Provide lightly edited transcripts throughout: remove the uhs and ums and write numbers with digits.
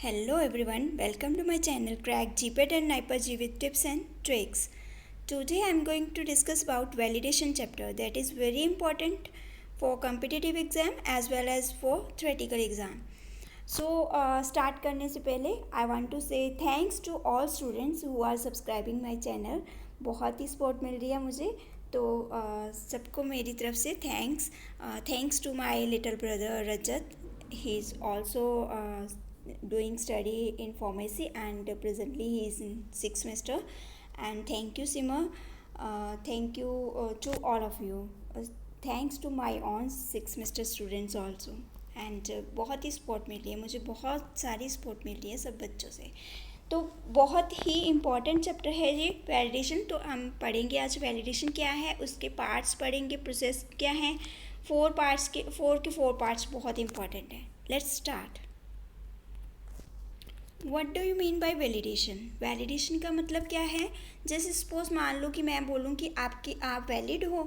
Hello everyone, welcome to my channel Crack GPAT and NIPER with tips and tricks. Today I am going to discuss about validation chapter that is very important for competitive exam as well as for theoretical exam. So start करने से पहले I want to say thanks to all students who are subscribing my channel. बहुत ही support मिल रही है मुझे तो सबको मेरी तरफ से thanks to my little brother Rajat. He is also doing study in pharmacy and presently he is in 6th semester. And thank you Sima, thank you to all of you. Thanks to my own 6th semester students also. And बहुत ही support मिल रही है मुझे, बहुत सारी support मिल रही है सब बच्चों से. तो बहुत ही इम्पॉर्टेंट चैप्टर है ये वैलिडेशन. तो हम पढ़ेंगे आज वैलिडेशन क्या है, उसके पार्ट्स पढ़ेंगे, प्रोसेस क्या है. फोर पार्ट्स बहुत इंपॉर्टेंट है. Let's start. What do you mean by validation. Validation का मतलब क्या है. जैसे सपोज मान लो कि मैं बोलूँ कि आप वैलिड हो,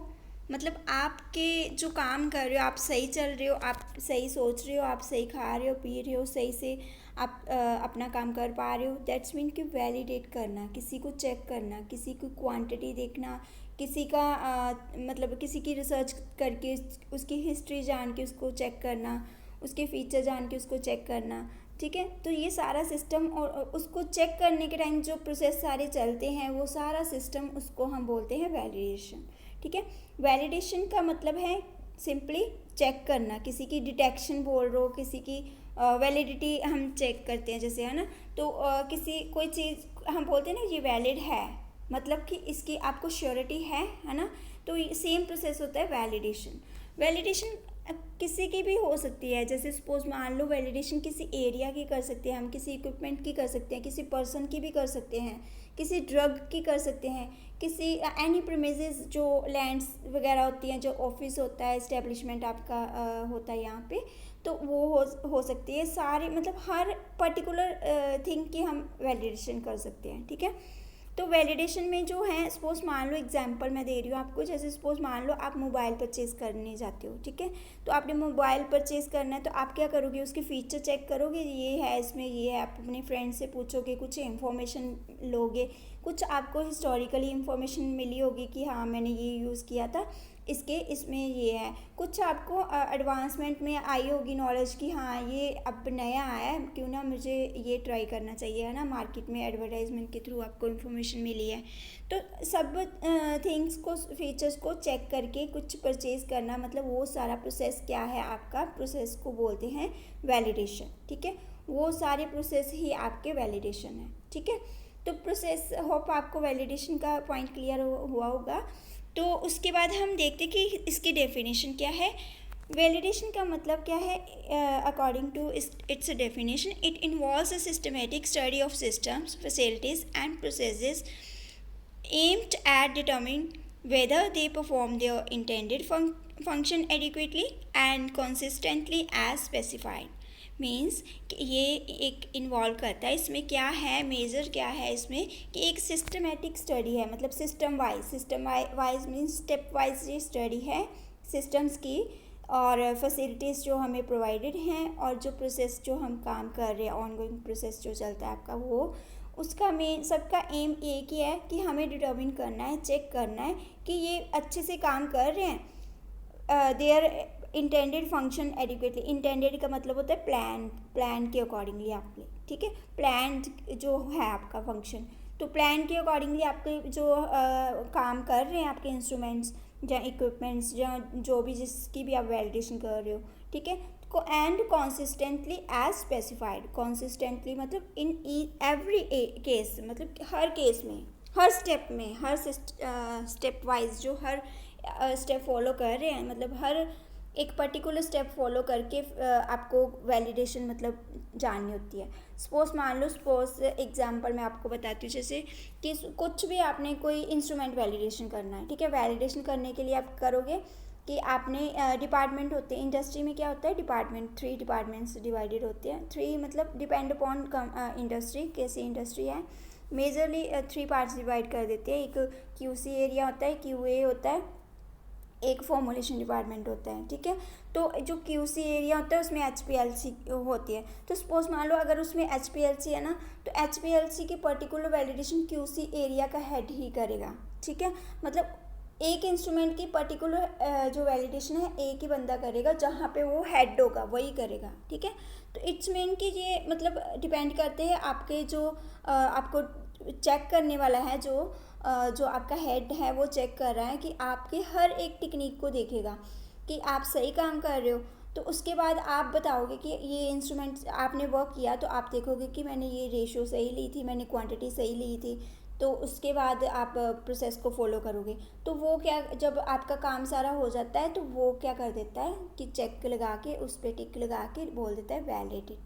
मतलब आपके जो काम कर रहे हो आप सही चल रहे हो, आप सही सोच रहे हो, आप सही खा रहे हो पी रहे हो, सही से आप अपना काम कर पा रहे हो. दैट्स मीन कि वैलिडेट करना, किसी को चेक करना, किसी की क्वांटिटी देखना, किसी का मतलब किसी की रिसर्च करके उसकी हिस्ट्री जान के उसको चेक करना, उसके फीचर जान के उसको चेक करना. ठीक है, तो ये सारा सिस्टम और उसको चेक करने के टाइम जो प्रोसेस सारे चलते हैं वो सारा सिस्टम उसको हम बोलते हैं वैलिडेशन. ठीक है, वैलिडेशन का मतलब है सिंपली चेक करना, किसी की डिटेक्शन बोल रहे हो, किसी की वैलिडिटी हम चेक करते हैं जैसे, है ना. तो किसी कोई चीज़ हम बोलते हैं ना ये वैलिड है, मतलब कि इसकी आपको श्योरिटी है ना. तो सेम प्रोसेस होता है वैलिडेशन. वैलिडेशन किसी की भी हो सकती है. जैसे सपोज मान लो वैलिडेशन किसी एरिया की कर सकते हैं हम, किसी इक्विपमेंट की कर सकते हैं, किसी पर्सन की भी कर सकते हैं, किसी ड्रग की कर सकते हैं, किसी एनी प्रीमिसेस जो लैंड्स वगैरह होती हैं, जो ऑफिस होता है, इस्टेब्लिशमेंट आपका होता है यहाँ पे, तो वो हो सकती है. सारी मतलब हर पर्टिकुलर थिंग की हम वैलिडेशन कर सकते हैं. ठीक है, तो वैलिडेशन में जो है सपोज मान लो एग्जांपल मैं दे रही हूँ आपको. जैसे सपोज मान लो आप मोबाइल परचेज़ करने जाते हो. ठीक है, तो आपने मोबाइल परचेज़ करना है तो आप क्या करोगे, उसके फीचर चेक करोगे, ये है इसमें, ये है. आप अपने फ्रेंड से पूछोगे, कुछ इन्फॉर्मेशन लोगे, कुछ आपको हिस्टोरिकली इन्फॉर्मेशन मिली होगी कि हाँ मैंने ये यूज़ किया था, इसमें ये है. कुछ आपको एडवांसमेंट में आई होगी नॉलेज कि हाँ ये अब नया आया है, क्यों ना मुझे ये ट्राई करना चाहिए, है ना. मार्केट में एडवर्टाइजमेंट के थ्रू आपको इन्फॉर्मेशन मिली है. तो सब थिंग्स को, फीचर्स को चेक करके कुछ परचेज़ करना, मतलब वो सारा प्रोसेस क्या है आपका, प्रोसेस को बोलते हैं वैलिडेशन. ठीक है, वो सारे प्रोसेस ही आपके वैलिडेशन है. ठीक है, तो प्रोसेस, होप आपको वैलिडेशन का पॉइंट क्लियर हुआ होगा. तो उसके बाद हम देखते कि इसकी डेफिनेशन क्या है. वैलिडेशन का मतलब क्या है. According to its definition, it involves a systematic study of systems, facilities and processes aimed at determining whether they perform their intended function adequately and consistently as specified. Means कि ये एक involve करता है, इसमें क्या है, मेजर क्या है इसमें कि एक सिस्टमेटिक स्टडी है, मतलब system wise means step wise ये स्टडी है सिस्टम्स की, और फैसिलिटीज़ जो हमें प्रोवाइडेड हैं, और जो प्रोसेस जो हम काम कर रहे हैं, ऑनगोइंग प्रोसेस जो चलता है आपका, वो उसका मेन सबका एम एक ही है कि हमें डिटर्मिन करना है, चेक करना है कि ये अच्छे से काम कर रहे हैं, their intended function adequately. Intended का मतलब होता है प्लान के अकॉर्डिंगली आपके. ठीक है, प्लान जो है आपका फंक्शन, तो प्लान के अकॉर्डिंगली आपके जो काम कर रहे हैं आपके इंस्ट्रूमेंट्स या इक्विपमेंट्स या जो भी जिसकी भी आप वैलिडेशन कर रहे हो. ठीक है, को and consistently as specified. Consistently मतलब इन एवरी केस, मतलब हर केस में, हर स्टेप में, हर स्टेप वाइज जो हर स्टेप फॉलो कर रहे हैं, मतलब हर एक पर्टिकुलर स्टेप फॉलो करके आपको वैलिडेशन मतलब जाननी होती है. सपोज एग्जांपल मैं आपको बताती हूँ. जैसे कि कुछ भी आपने कोई इंस्ट्रूमेंट वैलिडेशन करना है. ठीक है, वैलिडेशन करने के लिए आप करोगे कि आपने डिपार्टमेंट होते हैं इंडस्ट्री में. क्या होता है डिपार्टमेंट, 3 डिपार्टमेंट्स डिवाइडेड होते हैं. 3 मतलब डिपेंड अपॉन इंडस्ट्री, कैसी इंडस्ट्री है. मेजरली 3 पार्ट्स डिवाइड कर देते हैं. एक QC एरिया होता है, QA होता है, एक फॉर्मुलेशन डिपार्टमेंट होता है, ठीक है। तो जो क्यूसी एरिया होता है उसमें एचपीएलसी होती है। तो सपोज मान लो अगर उसमें एचपीएलसी है ना, तो एचपीएलसी की पर्टिकुलर वैलिडेशन क्यूसी एरिया का हेड ही करेगा, ठीक है। मतलब एक इंस्ट्रूमेंट की पर्टिकुलर जो वैलिडेशन है एक ही बंदा करेगा, जहाँ पे वो हेड होगा वही करेगा, ठीक है। तो इट्स मीन कि ये मतलब डिपेंड करते हैं आपके जो आपको चेक करने वाला है, जो आपका हेड है वो चेक कर रहा है कि आपके हर एक टेक्निक को देखेगा कि आप सही काम कर रहे हो। तो उसके बाद आप बताओगे कि ये इंस्ट्रूमेंट आपने वर्क किया, तो आप देखोगे कि मैंने ये रेशियो सही ली थी, मैंने क्वांटिटी सही ली थी। तो उसके बाद आप प्रोसेस को फॉलो करोगे। तो वो क्या, जब आपका काम सारा हो जाता है तो वो क्या कर देता है कि चेक लगा के उस पर टिक लगा के बोल देता है वैलिड,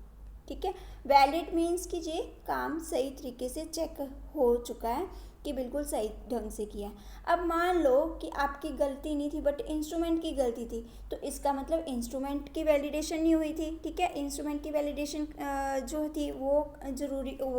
ठीक है। वैलिड मीन्स कि ये काम सही तरीके से चेक हो चुका है, कि बिल्कुल सही ढंग से किया। अब मान लो कि आपकी गलती नहीं थी बट इंस्ट्रूमेंट की गलती थी, तो इसका मतलब इंस्ट्रूमेंट की वैलिडेशन नहीं हुई थी, ठीक है। इंस्ट्रूमेंट की वैलिडेशन जो थी वो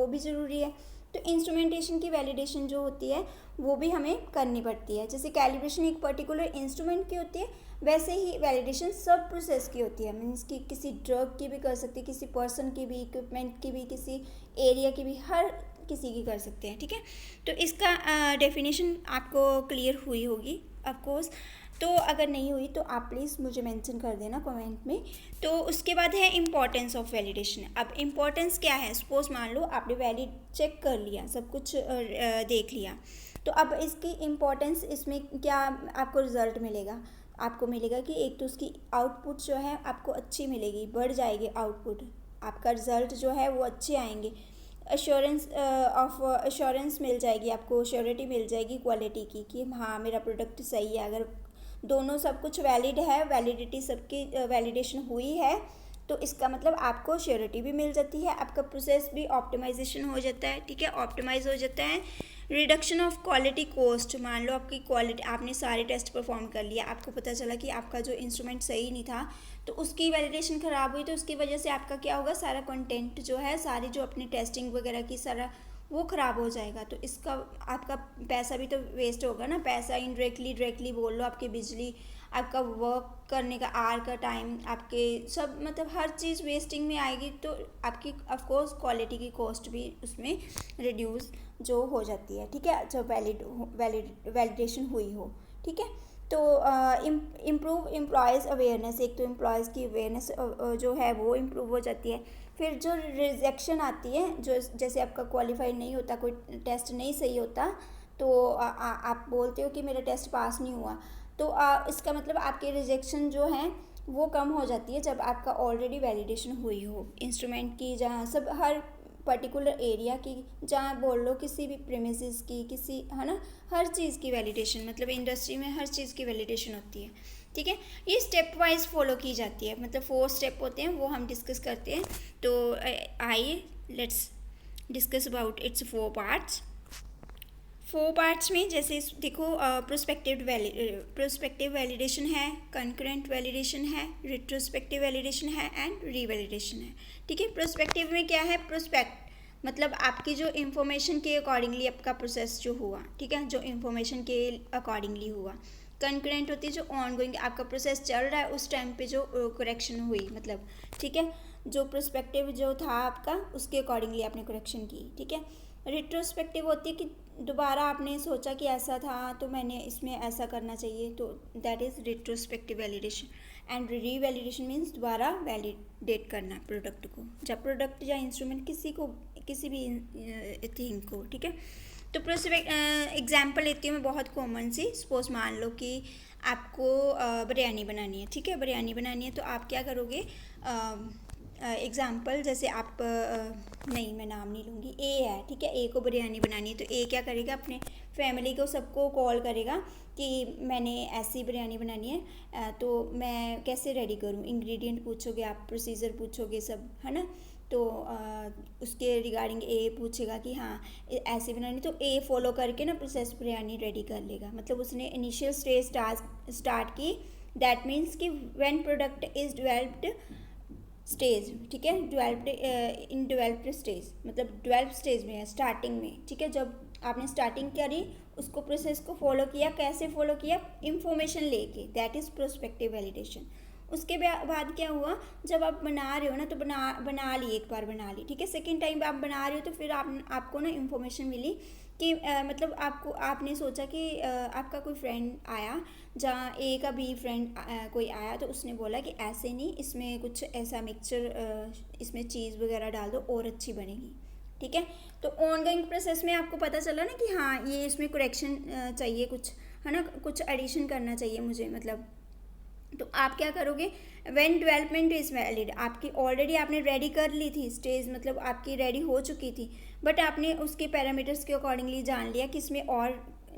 भी ज़रूरी है। तो इंस्ट्रूमेंटेशन की वैलिडेशन जो होती है वो भी हमें करनी पड़ती है। जैसे कैलिब्रेशन एक पर्टिकुलर इंस्ट्रूमेंट की होती है, वैसे ही वैलिडेशन सब प्रोसेस की होती है। मीन्स कि किसी ड्रग की भी कर सकते हैं, किसी पर्सन की भी, इक्विपमेंट की भी, किसी एरिया की भी, हर किसी की कर सकते हैं, ठीक है। तो इसका डेफिनेशन आपको क्लियर हुई होगी ऑफकोर्स। तो अगर नहीं हुई तो आप प्लीज़ मुझे मेंशन कर देना कमेंट में। तो उसके बाद है इम्पॉर्टेंस ऑफ वैलिडेशन। अब इम्पॉर्टेंस क्या है, सपोज मान लो आपने वैलिड चेक कर लिया, सब कुछ देख लिया, तो अब इसकी इम्पॉर्टेंस, इसमें क्या आपको रिजल्ट मिलेगा। आपको मिलेगा कि एक तो उसकी आउटपुट जो है आपको अच्छी मिलेगी, बढ़ जाएगी आउटपुट, आपका रिजल्ट जो है वो अच्छे आएंगे। अश्योरेंस मिल जाएगी आपको, श्योरिटी मिल जाएगी क्वालिटी की कि हाँ मेरा प्रोडक्ट सही है। अगर दोनों सब कुछ वैलिड है, वैलिडिटी सबकी वैलिडेशन हुई है, तो इसका मतलब आपको श्योरिटी भी मिल जाती है, आपका प्रोसेस भी ऑप्टिमाइजेशन हो जाता है, ठीक है, ऑप्टिमाइज हो जाता है। रिडक्शन ऑफ क्वालिटी कॉस्ट, मान लो आपकी क्वालिटी, आपने सारे टेस्ट परफॉर्म कर लिया, आपको पता चला कि आपका जो इंस्ट्रूमेंट सही नहीं था, तो उसकी वैलिडेशन ख़राब हुई, तो उसकी वजह से आपका क्या होगा, सारा कंटेंट जो है, सारी जो अपनी टेस्टिंग वगैरह की सारा वो ख़राब हो जाएगा। तो इसका आपका पैसा भी तो वेस्ट होगा ना, पैसा इनडायरेक्टली डायरेक्टली बोल लो, आपकी बिजली, आपका वर्क करने का आर का टाइम, आपके सब मतलब हर चीज़ वेस्टिंग में आएगी। तो आपकी ऑफकोर्स क्वालिटी की कॉस्ट भी उसमें रिड्यूस जो हो जाती है, ठीक है, जब वैलिडेशन हुई हो, ठीक है। तो इम्प्रूव एम्प्लॉयज़ अवेयरनेस, एक तो एम्प्लॉयज़ की अवेयरनेस जो है वो इम्प्रूव हो जाती है। फिर जो रिजेक्शन आती है, जो जैसे आपका क्वालिफाइड नहीं होता, कोई टेस्ट नहीं सही होता, तो आप बोलते हो कि मेरा टेस्ट पास नहीं हुआ, तो इसका मतलब आपके रिजेक्शन जो हैं वो कम हो जाती है जब आपका ऑलरेडी वैलिडेशन हुई हो इंस्ट्रूमेंट की, जहाँ सब हर पर्टिकुलर एरिया की, जहाँ बोल लो किसी भी प्रेमिसेस की, किसी, है ना, हर चीज़ की वैलिडेशन, मतलब इंडस्ट्री में हर चीज़ की वैलिडेशन होती है, ठीक है। ये स्टेप वाइज फॉलो की जाती है, मतलब 4 स्टेप होते हैं, वो हम डिस्कस करते हैं। तो आइए let's discuss about it's 4 parts. 4 parts में जैसे देखो, प्रोस्पेक्टिव वैलिडेशन है, कंकरेंट वैलिडेशन है, रिट्रोस्पेक्टिव वैलिडेशन है एंड रीवैलिडेशन है, ठीक है। प्रोस्पेक्टिव में क्या है, प्रोस्पेक्ट मतलब आपकी जो इन्फॉर्मेशन के अकॉर्डिंगली आपका प्रोसेस जो हुआ, ठीक है, जो इन्फॉर्मेशन के अकॉर्डिंगली हुआ। कंकरेंट होती है जो ऑन गोइंग आपका प्रोसेस चल रहा है उस टाइम पे जो करेक्शन हुई, मतलब, ठीक है, जो प्रोस्पेक्टिव जो था आपका उसके अकॉर्डिंगली आपने करेक्शन की, ठीक है। रिट्रोस्पेक्टिव होती है कि दोबारा आपने सोचा कि ऐसा था तो मैंने इसमें ऐसा करना चाहिए, तो that is retrospective validation. And revalidation means दोबारा वैलिडेट करना प्रोडक्ट को, जब प्रोडक्ट या इंस्ट्रूमेंट किसी भी थिंग को, ठीक है। तो एग्जाम्पल लेती हूँ मैं बहुत कॉमन सी। सपोज मान लो कि आपको बिरयानी बनानी है, ठीक है, बिरयानी बनानी है, तो आप क्या करोगे, एग्ज़ाम्पल जैसे आप नहीं, मैं नाम नहीं लूँगी, ए है, ठीक है, ए को बिरयानी बनानी है, तो ए क्या करेगा, अपने फैमिली को सबको कॉल करेगा कि मैंने ऐसी बिरयानी बनानी है, तो मैं कैसे रेडी करूँ, इंग्रेडिएंट पूछोगे आप, प्रोसीजर पूछोगे सब, है ना। तो उसके रिगार्डिंग ए पूछेगा कि हाँ ऐसी बनानी, तो ए फॉलो करके ना प्रोसेस बिरयानी रेडी कर लेगा, मतलब उसने इनिशियल स्टेज स्टार्ट की। दैट मीन्स कि when product is developed stage, ठीक है, डेवलप्ड इन डेवलप्ड स्टेज, मतलब डेवलप स्टेज में है, स्टार्टिंग में, ठीक है, जब आपने स्टार्टिंग करी, उसको प्रोसेस को फॉलो किया, कैसे फॉलो किया, इंफॉर्मेशन लेके, दैट इज़ प्रोस्पेक्टिव वैलिडेशन। उसके बाद क्या हुआ, जब आप बना रहे हो ना तो बना ली, एक बार बना ली, ठीक है, सेकेंड टाइम आप बना रहे हो तो फिर आपको ना इंफॉर्मेशन मिली कि मतलब आपने सोचा कि आपका कोई फ्रेंड आया, जहाँ ए का बी फ्रेंड कोई आया, तो उसने बोला कि ऐसे नहीं, इसमें कुछ ऐसा मिक्सचर, इसमें चीज़ वगैरह डाल दो और अच्छी बनेगी, ठीक है। तो ऑनगोइंग प्रोसेस में आपको पता चला ना कि हाँ ये इसमें करेक्शन चाहिए कुछ, है ना, कुछ एडिशन करना चाहिए मुझे, मतलब तो आप क्या करोगे, व्हेन डेवलपमेंट इज़ वैलिड, आपकी ऑलरेडी आपने रेडी कर ली थी स्टेज, मतलब आपकी रेडी हो चुकी थी, बट आपने उसके पैरामीटर्स के अकॉर्डिंगली जान लिया कि इसमें और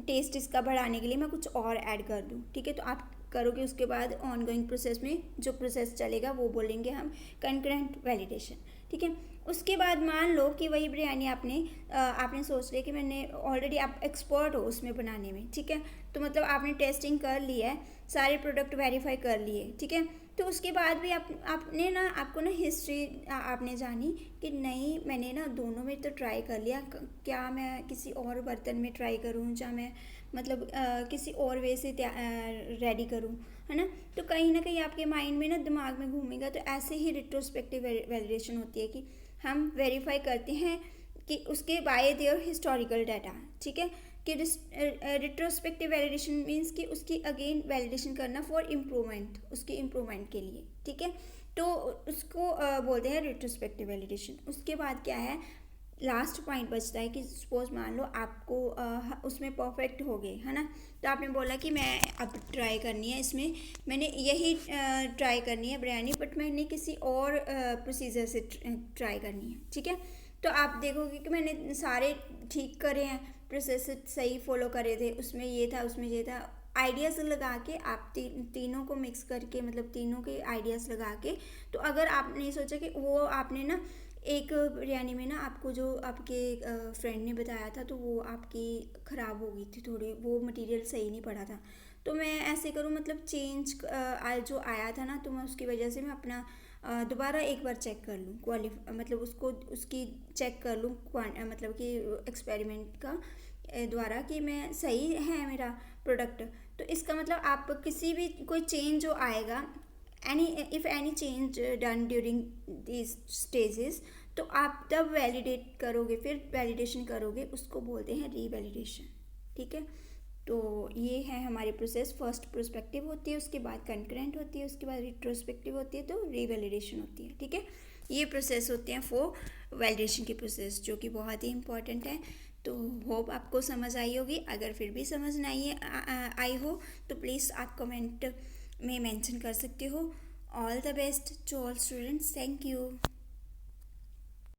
टेस्ट इसका बढ़ाने के लिए मैं कुछ और ऐड कर दूँ, ठीक है। तो आप करोगे, उसके बाद ऑनगोइंग प्रोसेस में जो प्रोसेस चलेगा वो बोलेंगे हम कंकरेंट वैलिडेशन, ठीक है। उसके बाद मान लो कि वही बिरयानी आपने सोच लिया कि मैंने ऑलरेडी, आप एक्सपर्ट हो उसमें बनाने में, ठीक है, तो मतलब आपने टेस्टिंग कर लिया है, सारे प्रोडक्ट वेरीफाई कर लिए, ठीक है। तो उसके बाद भी आपको ना हिस्ट्री आपने जानी कि नहीं, मैंने ना दोनों में तो ट्राई कर लिया, क्या मैं किसी और बर्तन में ट्राई करूँ, या मैं मतलब किसी और वे से रेडी करूँ, है ना। तो कहीं ना कहीं आपके माइंड में ना, दिमाग में घूमेगा। तो ऐसे ही रिट्रोस्पेक्टिव वैलिडेशन होती है कि हम वेरीफाई करते हैं कि उसके बाय देयर हिस्टोरिकल डाटा, ठीक है, कि रिट्रोस्पेक्टिव वैलिडेशन मीन्स कि उसकी अगेन वैलिडेशन करना फॉर इम्प्रूवमेंट, उसकी इम्प्रूवमेंट के लिए, ठीक है। तो उसको बोलते हैं रिट्रोस्पेक्टिव वैलिडेशन। उसके बाद क्या है, लास्ट पॉइंट बचता है कि सपोज मान लो आपको उसमें परफेक्ट हो गए, है ना, तो आपने बोला कि मैं अब ट्राई करनी है, इसमें मैंने यही ट्राई करनी है बिरयानी, बट मैंने किसी और प्रोसीजर से ट्राई करनी है, ठीक है। तो आप देखोगे कि मैंने सारे ठीक करे हैं, प्रोसेस सही फॉलो करे थे, उसमें ये था, उसमें ये था, आइडियाज़ लगा के आप तीनों को मिक्स करके, मतलब तीनों के आइडियाज़ लगा के, तो अगर आपने सोचा कि वो आपने ना एक बिरयानी में ना, आपको जो आपके फ्रेंड ने बताया था तो वो आपकी ख़राब हो गई थी थोड़ी, वो मटेरियल सही नहीं पड़ा था, तो मैं ऐसे करूँ, मतलब चेंज जो आया था ना, तो मैं उसकी वजह से मैं अपना दोबारा एक बार चेक कर लूँ, मतलब उसकी चेक कर लूँ, मतलब कि एक्सपेरिमेंट का द्वारा कि मैं सही है मेरा प्रोडक्ट। तो इसका मतलब आप किसी भी कोई चेंज जो आएगा, if any change done during this stages, तो आप तब वैलिडेट करोगे, फिर वैलिडेशन करोगे, उसको बोलते हैं रीवैलिडेशन, ठीक है। तो ये है हमारी प्रोसेस, फर्स्ट प्रोस्पेक्टिव होती है, उसके बाद कंकरेंट होती है, उसके बाद रिट्रोस्पेक्टिव होती है, तो रीवैलिडेशन होती है, ठीक है। ये प्रोसेस होते हैं फॉर वैलिडेशन की प्रोसेस, जो कि बहुत ही इंपॉर्टेंट है। तो होप आपको समझ आई होगी, अगर फिर भी समझ नहीं आई हो तो प्लीज़ आप कमेंट में मेंशन कर सकते हो। All the best to all students, thank you.